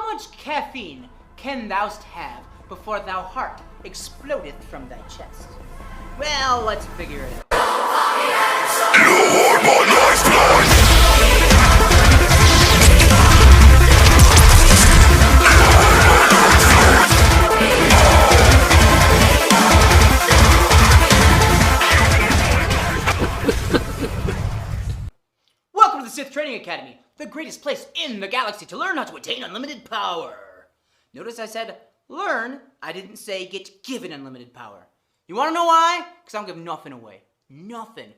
how much caffeine can thou have before thou heart explodeth from thy chest? Well, let's figure it out. Welcome to the Sith Training Academy, the greatest place in the galaxy to learn how to attain unlimited power. Notice I said learn, I didn't say get given unlimited power. You wanna know why? Because I don't give nothing away. Nothing.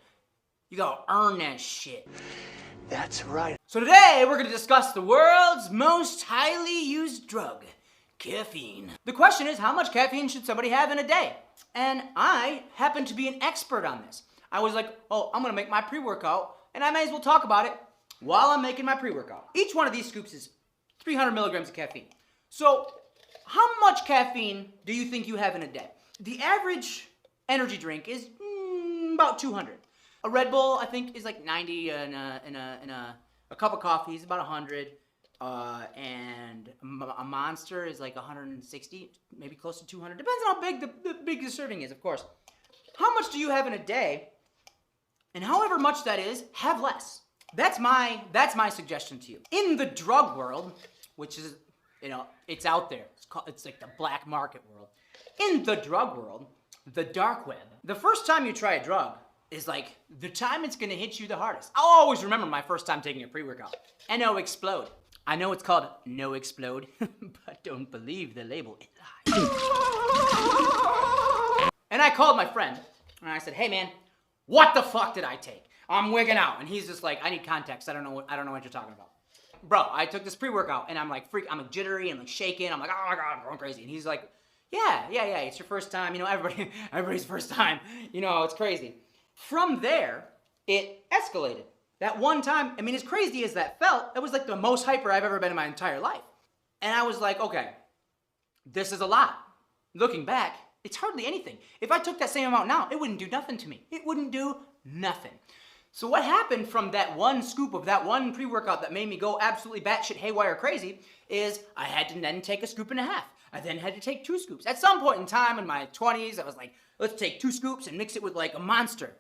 You gotta earn that shit. That's right. So today we're gonna discuss the world's most highly used drug, caffeine. The question is, how much caffeine should somebody have in a day? And I happen to be an expert on this. I was like, oh, I'm gonna make my pre-workout, and I may as well talk about it while I'm making my pre-workout. Each one of these scoops is 300 milligrams of caffeine. So how much caffeine do you think you have in a day? The average energy drink is about 200. A Red Bull, I think, is like 90, and a cup of coffee is about 100, and a Monster is like 160, maybe close to 200. Depends on how big the big the serving is, of course. How much do you have in a day? And however much that is, have less. That's my suggestion to you. In the drug world, which is, it's out there. It's like the black market world. In the drug world, the dark web, the first time you try a drug is like the time it's gonna hit you the hardest. I'll always remember my first time taking a pre-workout. NO Explode. I know it's called No Explode, but don't believe the label, it lies. And I called my friend, and I said, hey man, what the fuck did I take? I'm wigging out. And he's just like, I need context. I don't know what you're talking about. Bro, I took this pre-workout and I'm like I'm like jittery and like shaking. I'm like, oh my God, I'm going crazy. And he's like, yeah, it's your first time. Everybody's first time. It's crazy. From there, it escalated. That one time, as crazy as that felt, it was like the most hyper I've ever been in my entire life. And I was like, okay, this is a lot. Looking back, it's hardly anything. If I took that same amount now, it wouldn't do nothing to me. It wouldn't do nothing. So what happened from that one scoop of that one pre-workout that made me go absolutely batshit haywire crazy is I had to then take a scoop and a half. I then had to take 2 scoops. At some point in time in my 20s, I was like, let's take 2 scoops and mix it with like a Monster.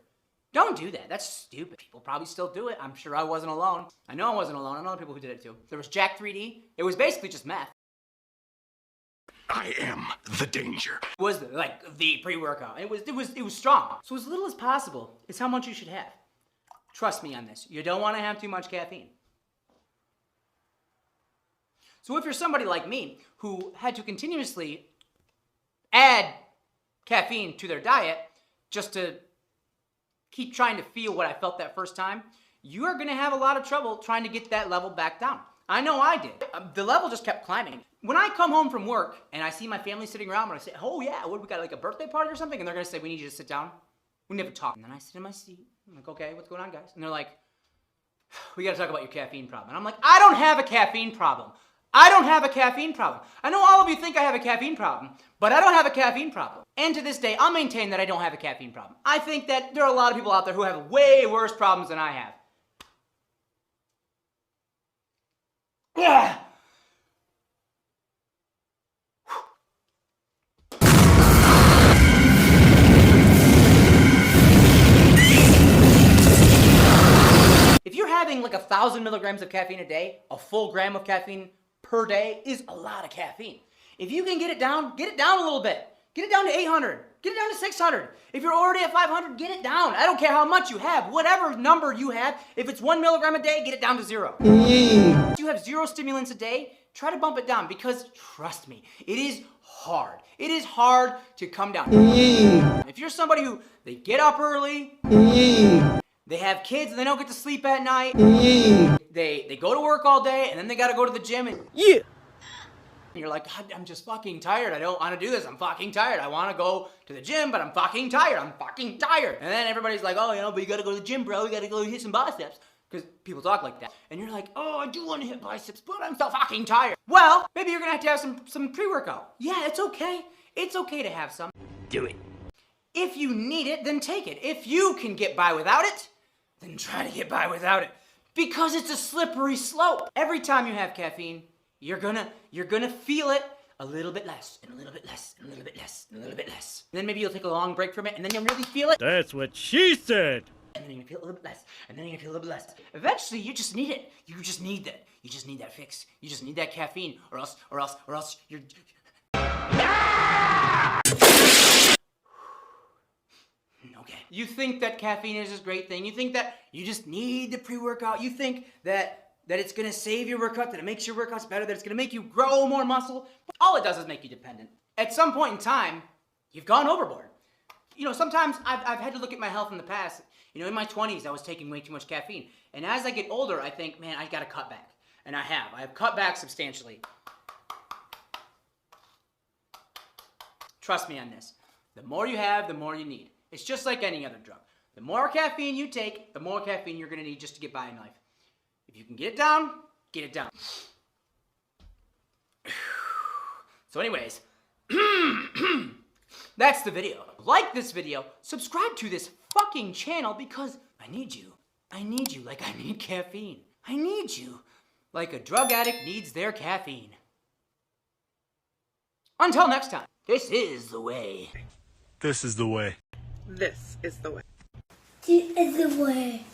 Don't do that. That's stupid. People probably still do it. I'm sure I wasn't alone. I know I wasn't alone. I know other people who did it too. There was Jack 3D. It was basically just meth. I am the danger. It was like the pre-workout. It was strong. So as little as possible is how much you should have. Trust me on this. You don't want to have too much caffeine. So if you're somebody like me who had to continuously add caffeine to their diet just to keep trying to feel what I felt that first time, you are going to have a lot of trouble trying to get that level back down. I know I did. The level just kept climbing. When I come home from work and I see my family sitting around and I say, oh yeah, what, we got like a birthday party or something? And they're going to say, we need you to sit down. We never talk. And then I sit in my seat. I'm like, okay, what's going on, guys? And they're like, we got to talk about your caffeine problem. And I'm like, I don't have a caffeine problem. I don't have a caffeine problem. I know all of you think I have a caffeine problem, but I don't have a caffeine problem. And to this day, I'll maintain that I don't have a caffeine problem. I think that there are a lot of people out there who have way worse problems than I have. Yeah. If you're having like 1,000 milligrams of caffeine a day, a full gram of caffeine per day is a lot of caffeine. If you can get it down a little bit. Get it down to 800. Get it down to 600. If you're already at 500, get it down. I don't care how much you have. Whatever number you have, if it's 1 milligram a day, get it down to 0. If you have 0 stimulants a day, try to bump it down because trust me, it is hard. It is hard to come down. If you're somebody who, they get up early, they have kids and they don't get to sleep at night, they go to work all day and then they gotta go to the gym and you're like, God, I'm just fucking tired. I don't want to do this. I'm fucking tired. I want to go to the gym, but I'm fucking tired. I'm fucking tired. And then everybody's like, oh, but you got to go to the gym, bro. You got to go hit some biceps. Because people talk like that. And you're like, oh, I do want to hit biceps, but I'm so fucking tired. Well, maybe you're going to have some pre-workout. Yeah, it's okay. It's okay to have some. Do it. If you need it, then take it. If you can get by without it, then try to get by without it. Because it's a slippery slope. Every time you have caffeine, you're gonna feel it a little bit less, and a little bit less, and a little bit less, and a little bit less. And then maybe you'll take a long break from it, and then you'll really feel it. That's what she said. And then you're gonna feel a little bit less, and then you're gonna feel a little bit less. Eventually, you just need it. You just need that. You just need that fix. You just need that caffeine, or else you're. Okay. You think that caffeine is this great thing. You think that you just need the pre-workout. You think that it's gonna save your workout, that it makes your workouts better, that it's gonna make you grow more muscle. All it does is make you dependent. At some point in time, you've gone overboard. You know, sometimes I've had to look at my health in the past. You know, in my 20s, I was taking way too much caffeine. And as I get older, I think, man, I gotta cut back. And I have. I have cut back substantially. Trust me on this. The more you have, the more you need. It's just like any other drug. The more caffeine you take, the more caffeine you're gonna need just to get by in life. If you can get it down, get it down. So anyways, that's the video. Like this video, subscribe to this fucking channel because I need you. I need you like I need caffeine. I need you like a drug addict needs their caffeine. Until next time, this is the way. This is the way. This is the way. This is the way.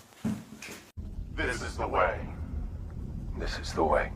This is the way. This is the way.